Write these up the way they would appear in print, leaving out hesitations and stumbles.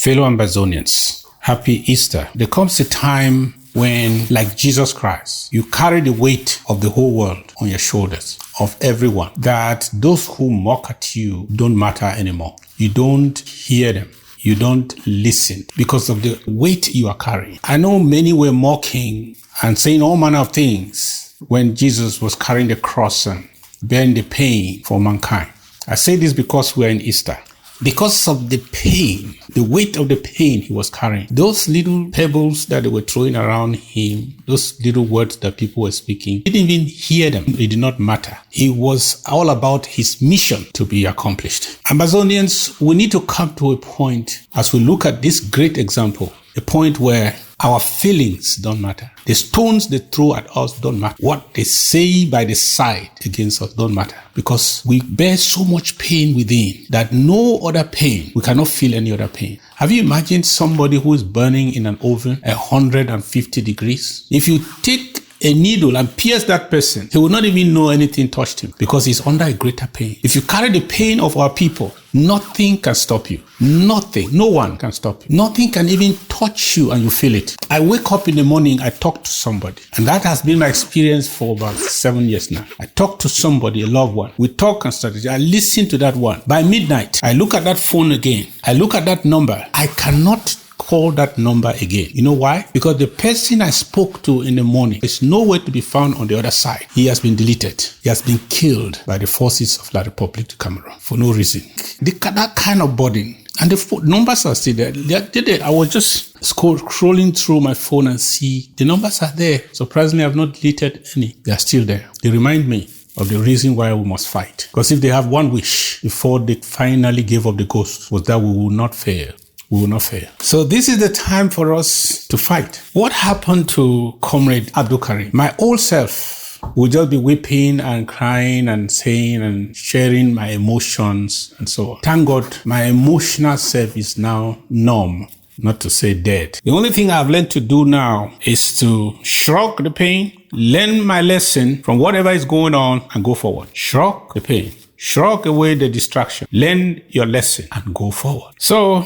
Fellow Ambazonians, happy Easter. There comes a time when, like Jesus Christ, you carry the weight of the whole world on your shoulders, of everyone, that those who mock at you don't matter anymore. You don't hear them. You don't listen because of the weight you are carrying. I know many were mocking and saying all manner of things when Jesus was carrying the cross and bearing the pain for mankind. I say this because we are in Easter. Because of the pain, the weight of the pain he was carrying, those little pebbles that they were throwing around him, those little words that people were speaking, he didn't even hear them. It did not matter. It was all about his mission to be accomplished. Ambazonians, we need to come to a point as we look at this great example, a point where our feelings don't matter. The stones they throw at us don't matter. What they say by the side against us don't matter. Because we bear so much pain within that no other pain, we cannot feel any other pain. Have you imagined somebody who is burning in an oven at 150 degrees? If you take a needle and pierce that person, he will not even know anything touched him because he's under a greater pain. If you carry the pain of our people, nothing can stop you. Nothing. No one can stop you. Nothing can even touch you and you feel it. I wake up in the morning, I talk to somebody. And that has been my experience for about 7 years now. I talk to somebody, a loved one. We talk and strategy. I listen to that one. By midnight, I look at that phone again. I look at that number. I cannot call that number again. You know why? Because the person I spoke to in the morning is nowhere to be found on the other side. He has been deleted. He has been killed by the forces of La Republic de Cameroon for no reason. That kind of burden. And the numbers are still there. I was just scrolling through my phone and see the numbers are there. Surprisingly, I've not deleted any. They are still there. They remind me of the reason why we must fight. Because if they have one wish before they finally gave up the ghost, was that we will not fail. We will not fail. So this is the time for us to fight. What happened to Comrade Abdul Karim? My old self would just be weeping and crying and saying and sharing my emotions and so on. Thank God, my emotional self is now numb, not to say dead. The only thing I've learned to do now is to shrug the pain, learn my lesson from whatever is going on and go forward. Shrug the pain, shrug away the distraction, learn your lesson and go forward. So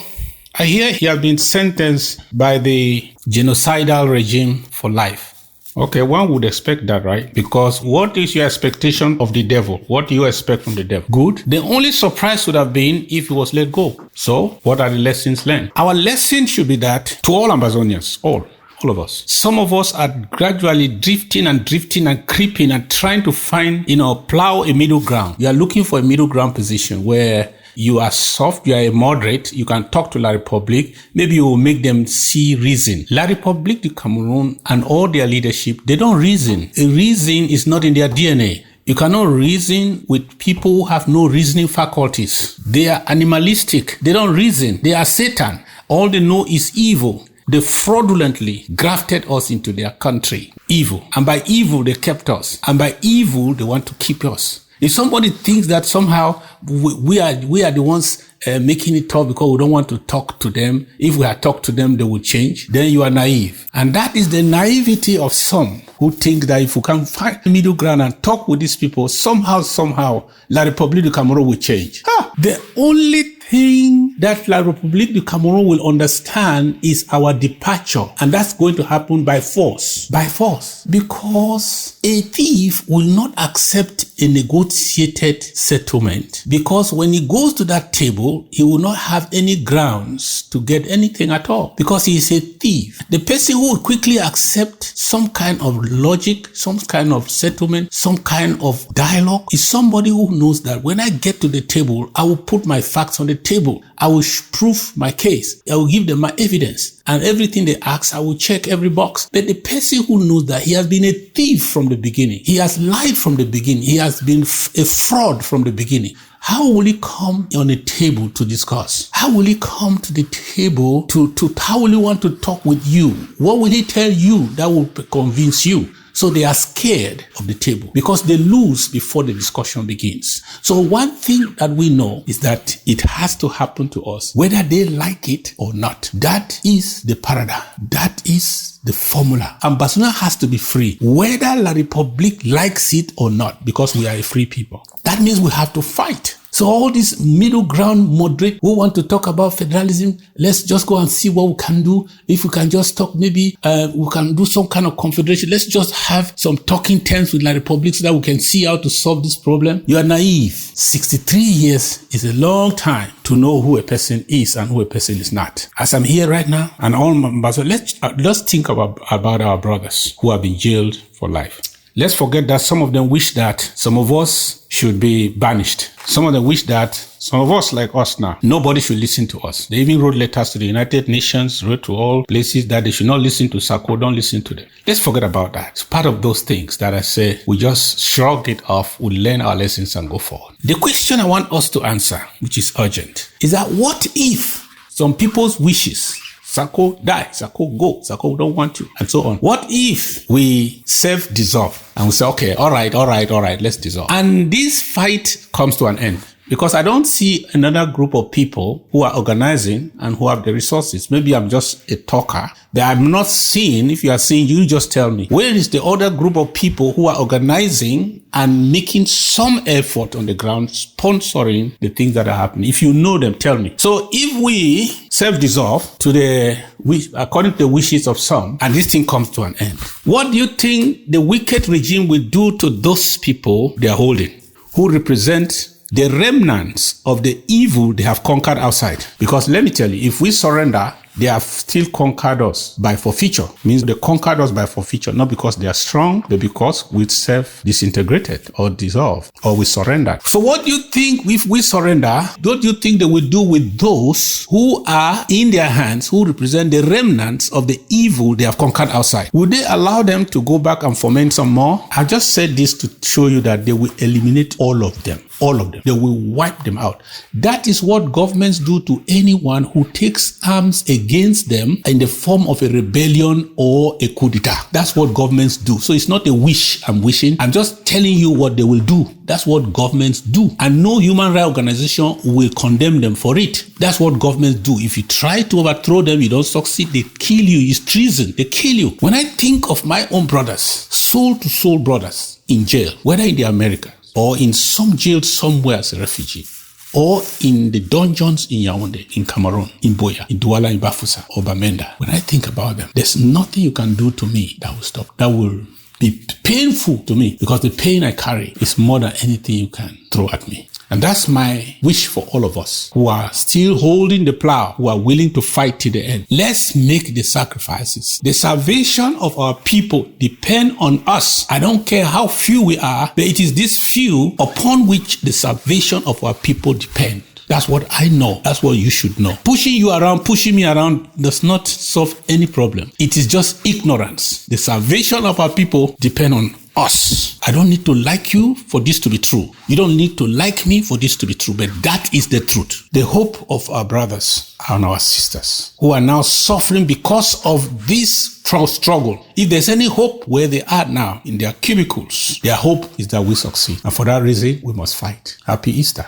I hear he has been sentenced by the genocidal regime for life. Okay, one would expect that, right? Because what is your expectation of the devil? What do you expect from the devil? Good. The only surprise would have been if he was let go. So, what are the lessons learned? Our lesson should be that to all Ambazonians, all of us. Some of us are gradually drifting and creeping and trying to find, plow a middle ground. You are looking for a middle ground position where you are soft, you are a moderate, you can talk to La Republique, maybe you will make them see reason. La Republique de Cameroon and all their leadership, they don't reason. A reason is not in their DNA. You cannot reason with people who have no reasoning faculties. They are animalistic. They don't reason. They are Satan. All they know is evil. They fraudulently grafted us into their country. Evil. And by evil, they kept us. And by evil, they want to keep us. If somebody thinks that somehow we are the ones making it tough because we don't want to talk to them, if we had talked to them, they will change, then you are naive. And that is the naivety of some who think that if we can find a middle ground and talk with these people, somehow, La Republique de Cameroon will change. The only thing that La Republique de Cameroon will understand is our departure. And that's going to happen by force. By force. Because a thief will not accept a negotiated settlement. Because when he goes to that table, he will not have any grounds to get anything at all. Because he is a thief. The person who will quickly accept some kind of logic, some kind of settlement, some kind of dialogue is somebody who knows that when I get to the table, I will put my facts on the table. I will prove my case. I will give them my evidence. And everything they ask, I will check every box. But the person who knows that he has been a thief from the beginning, he has lied from the beginning, he has been a fraud from the beginning, how will he come on a table to discuss? How will he come to the table how will he want to talk with you? What will he tell you that will convince you? So they are scared of the table because they lose before the discussion begins. So one thing that we know is that it has to happen to us, whether they like it or not. That is the paradigm. That is the formula. Ambazonian has to be free, whether La Republique likes it or not, because we are a free people. That means we have to fight. So all this middle ground moderate who want to talk about federalism, let's just go and see what we can do. If we can just talk, maybe we can do some kind of confederation. Let's just have some talking terms with the Republic so that we can see how to solve this problem. You are naive. 63 years is a long time to know who a person is and who a person is not. As I'm here right now, and all my ambassadors, let's think about our brothers who have been jailed for life. Let's forget that some of them wish that some of us should be banished. Some of them wish that some of us, like us now, nobody should listen to us. They even wrote letters to the United Nations, wrote to all places that they should not listen to Sako, don't listen to them. Let's forget about that. It's part of those things that I say we just shrug it off, we learn our lessons and go forward. The question I want us to answer, which is urgent, is that what if some people's wishes, Sako die, Sako go, Sako don't want you, and so on. What if we self-dissolve and we say, okay, all right, let's dissolve. And this fight comes to an end. Because I don't see another group of people who are organizing and who have the resources. Maybe I'm just a talker, but I'm not seeing. If you are seeing, you just tell me. Where is the other group of people who are organizing and making some effort on the ground, sponsoring the things that are happening? If you know them, tell me. So if we self-dissolve according to the wishes of some, and this thing comes to an end, what do you think the wicked regime will do to those people they are holding, who represent the remnants of the evil they have conquered outside? Because let me tell you, if we surrender, they have still conquered us by forfeiture. Means they conquered us by forfeiture, not because they are strong, but because we self-disintegrated or dissolved or we surrendered. So what do you think if we surrender? What do you think they will do with those who are in their hands, who represent the remnants of the evil they have conquered outside? Will they allow them to go back and foment some more? I just said this to show you that they will eliminate all of them. All of them. They will wipe them out. That is what governments do to anyone who takes arms against them in the form of a rebellion or a coup d'etat. That's what governments do. So it's not a wish I'm wishing. I'm just telling you what they will do. That's what governments do. And no human rights organization will condemn them for it. That's what governments do. If you try to overthrow them, you don't succeed. They kill you. It's treason. They kill you. When I think of my own brothers, soul-to-soul brothers in jail, whether in the Americas, or in some jail somewhere as a refugee, or in the dungeons in Yaoundé, in Cameroon, in Boya, in Douala, in Bafoussa, or Bamenda. When I think about them, there's nothing you can do to me that will stop. That will be painful to me, because the pain I carry is more than anything you can throw at me. And that's my wish for all of us who are still holding the plow, who are willing to fight to the end. Let's make the sacrifices. The salvation of our people depend on us. I don't care how few we are, but it is this few upon which the salvation of our people depend. That's what I know. That's what you should know. Pushing you around, pushing me around does not solve any problem. It is just ignorance. The salvation of our people depend on us. I don't need to like you for this to be true. You don't need to like me for this to be true, but that is the truth. The hope of our brothers and our sisters who are now suffering because of this struggle. If there's any hope where they are now in their cubicles, their hope is that we succeed. And for that reason, we must fight. Happy Easter.